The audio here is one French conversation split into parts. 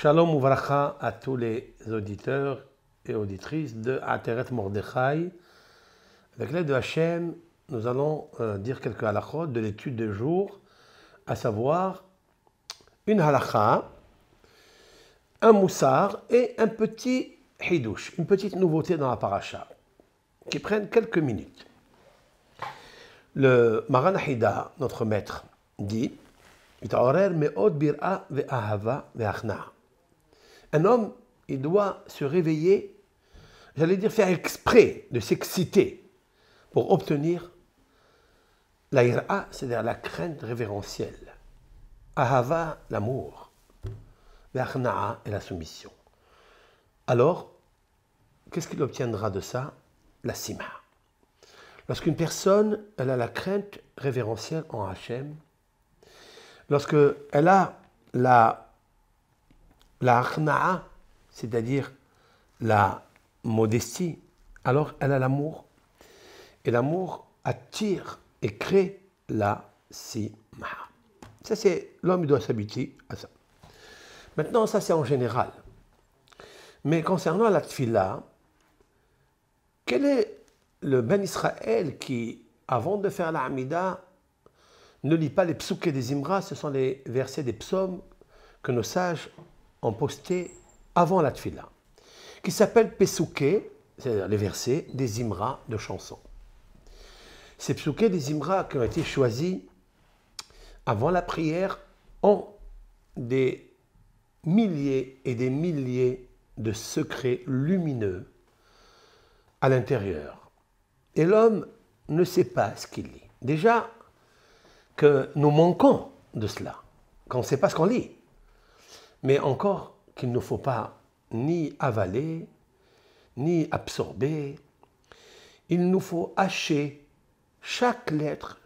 Shalom Uvracha à tous les auditeurs et auditrices de Ateret Mordechai. Avec l'aide de Hachem, nous allons dire quelques halachot de l'étude de jour, à savoir une halakha, un moussar et un petit hidouche, une petite nouveauté dans la paracha, qui prennent quelques minutes. Le Maran Hida, notre maître, dit un homme, il doit se réveiller, j'allais dire faire exprès de s'exciter pour obtenir la ira, c'est-à-dire la crainte révérentielle. Ahava, l'amour. Ve'achna'a et la soumission. Alors, qu'est-ce qu'il obtiendra de ça? La simha. Lorsqu'une personne, elle a la crainte révérentielle en Hachem, lorsqu'elle a la achna'a, c'est-à-dire la modestie, alors elle a l'amour. Et l'amour attire et crée la simha. Ça, c'est l'homme, il doit s'habituer à ça. Maintenant, ça, c'est en général. Mais concernant la tfila, quel est le Ben Israël qui, avant de faire la Hamida, ne lit pas les psouké des Imra? Ce sont les versets des psaumes que nos sages ont postés avant la tfila, qui s'appellent Pesouké, c'est-à-dire les versets des Imra de chansons. Ces psouké des Imra qui ont été choisis avant la prière ont des milliers et des milliers de secrets lumineux à l'intérieur. Et l'homme ne sait pas ce qu'il lit. Déjà que nous manquons de cela, qu'on ne sait pas ce qu'on lit. Mais encore qu'il ne faut pas ni avaler, ni absorber. Il nous faut hacher chaque lettre,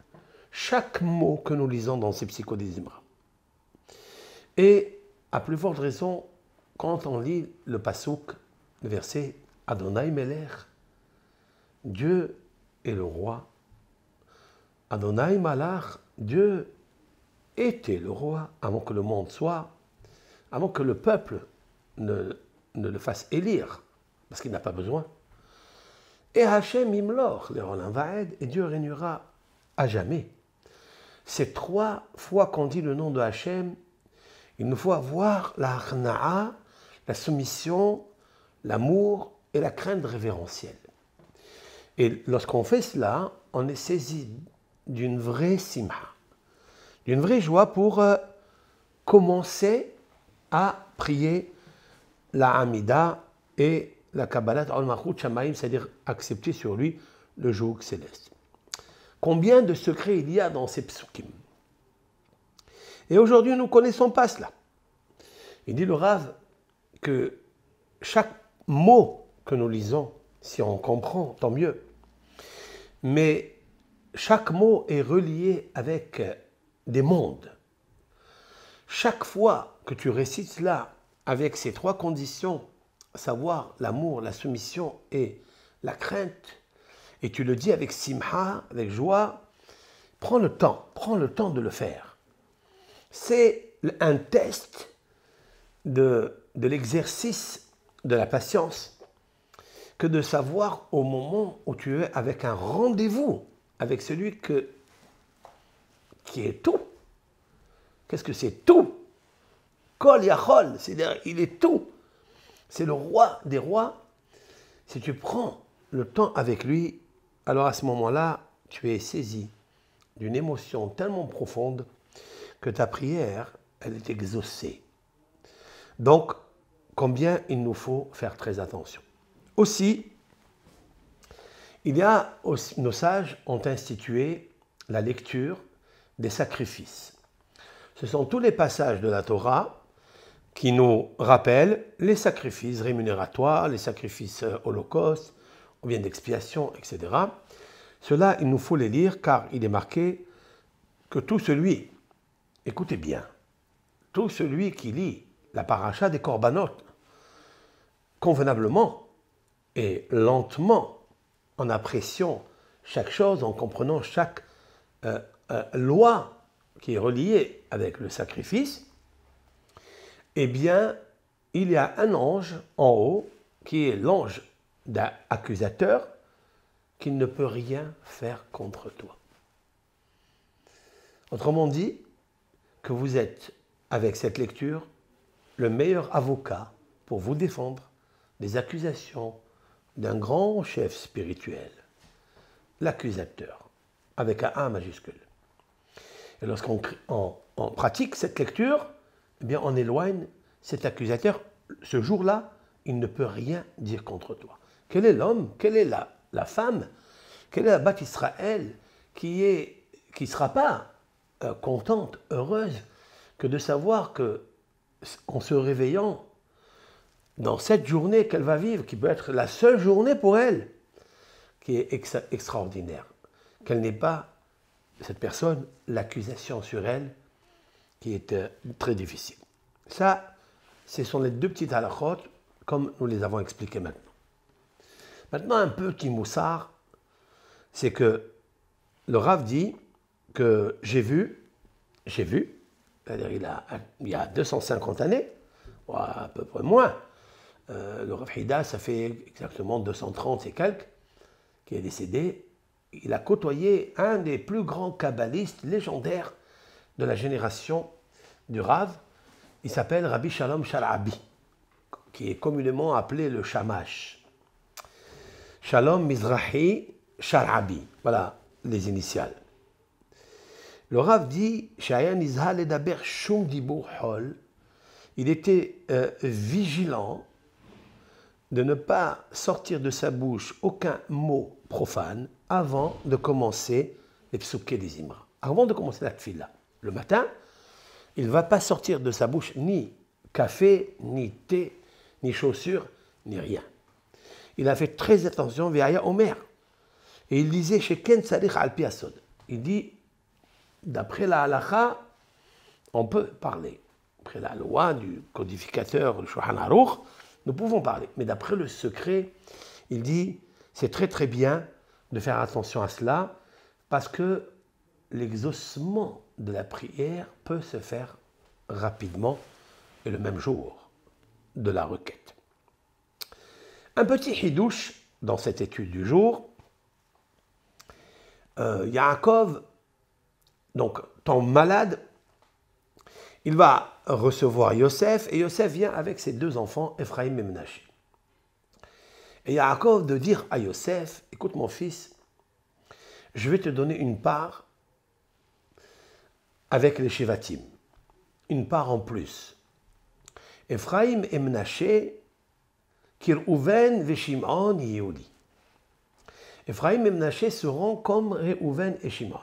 chaque mot que nous lisons dans ces psychodésimras. Et à plus forte raison, quand on lit le pasouk, le verset Adonai Melech, Dieu est le roi. Adonai Malach, Dieu était le roi avant que le monde soit, avant que le peuple ne le fasse élire, parce qu'il n'a pas besoin. Et Hachem Imlor, le Roland Vaed, et Dieu régnera à jamais. Ces 3 fois qu'on dit le nom de Hachem, il nous faut avoir la achna'a, la soumission, l'amour et la crainte révérentielle. Et lorsqu'on fait cela, on est saisi d'une vraie simha, d'une vraie joie pour commencer à prier la Hamida et la Kabbalat al-Malchut Shamayim, c'est-à-dire accepter sur lui le joug céleste. Combien de secrets il y a dans ces psukim? Et aujourd'hui, nous ne connaissons pas cela. Il dit le Rav que chaque mot que nous lisons, si on comprend, tant mieux. Mais chaque mot est relié avec des mondes. Chaque fois que tu récites cela avec ces 3 conditions, à savoir l'amour, la soumission et la crainte, et tu le dis avec simha, avec joie, prends le temps de le faire. C'est un test de l'exercice de la patience que de savoir au moment où tu es avec un rendez-vous avec celui qui est tout. Qu'est-ce que c'est tout? Kol Yachol, c'est-à-dire il est tout. C'est le roi des rois. Si tu prends le temps avec lui, alors à ce moment-là, tu es saisi d'une émotion tellement profonde que ta prière, elle est exaucée. Donc, combien il nous faut faire très attention. Aussi, nos sages ont institué la lecture des sacrifices. Ce sont tous les passages de la Torah qui nous rappellent les sacrifices rémunérateurs, les sacrifices holocaustes, ou bien d'expiation, etc. Cela, il nous faut les lire car il est marqué que tout celui, écoutez bien, tout celui qui lit la paracha des corbanotes convenablement et lentement, en appréciant chaque chose, en comprenant chaque loi qui est reliée avec le sacrifice, eh bien, il y a un ange en haut qui est l'ange accusateur qui ne peut rien faire contre toi. Autrement dit, que vous êtes, avec cette lecture, le meilleur avocat pour vous défendre des accusations d'un grand chef spirituel, l'accusateur, avec un A majuscule. Et lorsqu'on pratique cette lecture, eh bien on éloigne cet accusateur. Ce jour-là, il ne peut rien dire contre toi. Quel est l'homme, quelle est la femme, quelle est la Bat Israël qui ne sera pas contente, heureuse, que de savoir que, en se réveillant dans cette journée qu'elle va vivre, qui peut être la seule journée pour elle, qui est extraordinaire, qu'elle n'ait pas, cette personne, l'accusation sur elle, qui est très difficile. Ça, ce sont les deux petites halakhot, comme nous les avons expliquées maintenant. Maintenant, un petit moussard, c'est que le Rav dit que j'ai vu, c'est-à-dire il y a 250 années, ou à peu près moins, le Rav Hida, ça fait exactement 230 et quelques, qui est décédé. Il a côtoyé un des plus grands kabbalistes légendaires de la génération du Rav. Il s'appelle Rabbi Shalom Sharabi, qui est communément appelé le Shamash. Shalom Mizrahi Sharabi, voilà les initiales. Le Rav dit, il était vigilant de ne pas sortir de sa bouche aucun mot profane avant de commencer les psuké des Imra, avant de commencer la tfila. Le matin, il ne va pas sortir de sa bouche ni café, ni thé, ni chaussures, ni rien. Il a fait très attention, Ve'aya Omer. Et il disait, Sheken Tzarich al pi asod. Il dit, d'après la halakha, on peut parler. Après la loi du codificateur, le Shulchan Aruch, nous pouvons parler. Mais d'après le secret, il dit, c'est très très bien de faire attention à cela, parce que l'exaucement de la prière peut se faire rapidement et le même jour de la requête. Un petit hidouche dans cette étude du jour. Yaakov, donc tombe malade, il va recevoir Yosef, et Yosef vient avec ses deux enfants, Ephraïm et Menaché. Et Yaakov de dire à Yosef, écoute mon fils, je vais te donner une part avec les Shevatim, une part en plus. Ephraïm et Menaché, Kirouven ve Shimon Yehudi. Ephraïm et Menaché seront comme Réhouven et Shimon.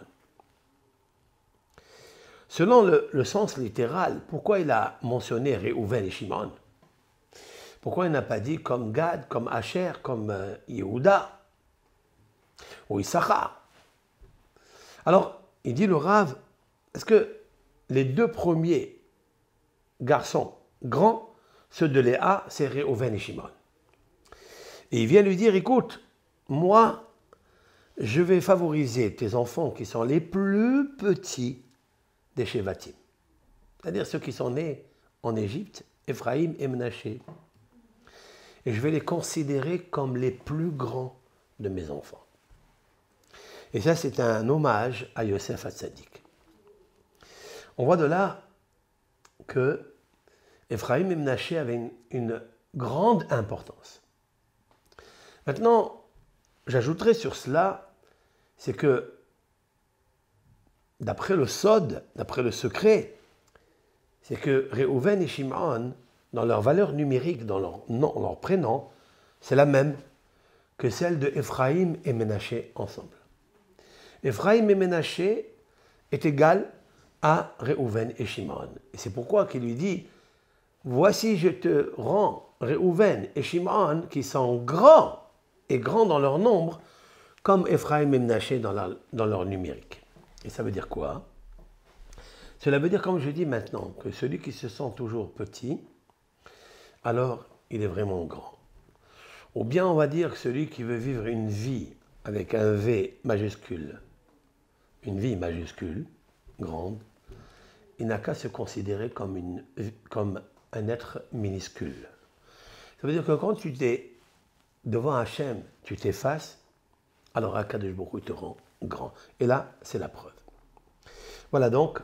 Selon le sens littéral, pourquoi il a mentionné Réhouven et Shimon? Pourquoi il n'a pas dit comme Gad, comme Asher, comme Yehuda ou Issachar? Alors, il dit le Rav, est-ce que les deux premiers garçons grands, ceux de Léa, c'est Réhouven et Shimon? Et il vient lui dire, écoute, moi, je vais favoriser tes enfants qui sont les plus petits des Shevatim, c'est-à-dire ceux qui sont nés en Égypte, Ephraïm et Menaché. Et je vais les considérer comme les plus grands de mes enfants. Et ça, c'est un hommage à Yosef Hatzadik. On voit de là que Ephraïm et Menaché avaient une grande importance. Maintenant, j'ajouterai sur cela, c'est que d'après le Sod, d'après le secret, c'est que Réhouven et Shimon, dans leur valeur numérique, dans leur nom, leur prénom, c'est la même que celle de Ephraïm et Menaché ensemble. Ephraïm et Menaché est égal à Réhouven et Shimon. Et c'est pourquoi qu'il lui dit, voici je te rends Réhouven et Shimon qui sont grands et grands dans leur nombre, comme Ephraïm et Menaché dans leur numérique. Et ça veut dire quoi? Cela veut dire, comme je dis maintenant, que celui qui se sent toujours petit, alors il est vraiment grand. Ou bien on va dire que celui qui veut vivre une vie avec un V majuscule, une vie majuscule, grande, il n'a qu'à se considérer comme un être minuscule. Ça veut dire que quand tu es devant Hachem, tu t'effaces, alors Akadosh Baruch Hu te rend grand. Et là, c'est la preuve. Voilà donc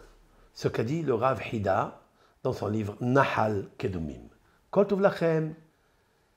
ce qu'a dit le Rav Hida dans son livre Nahal Kedumim. Kol tov lachem.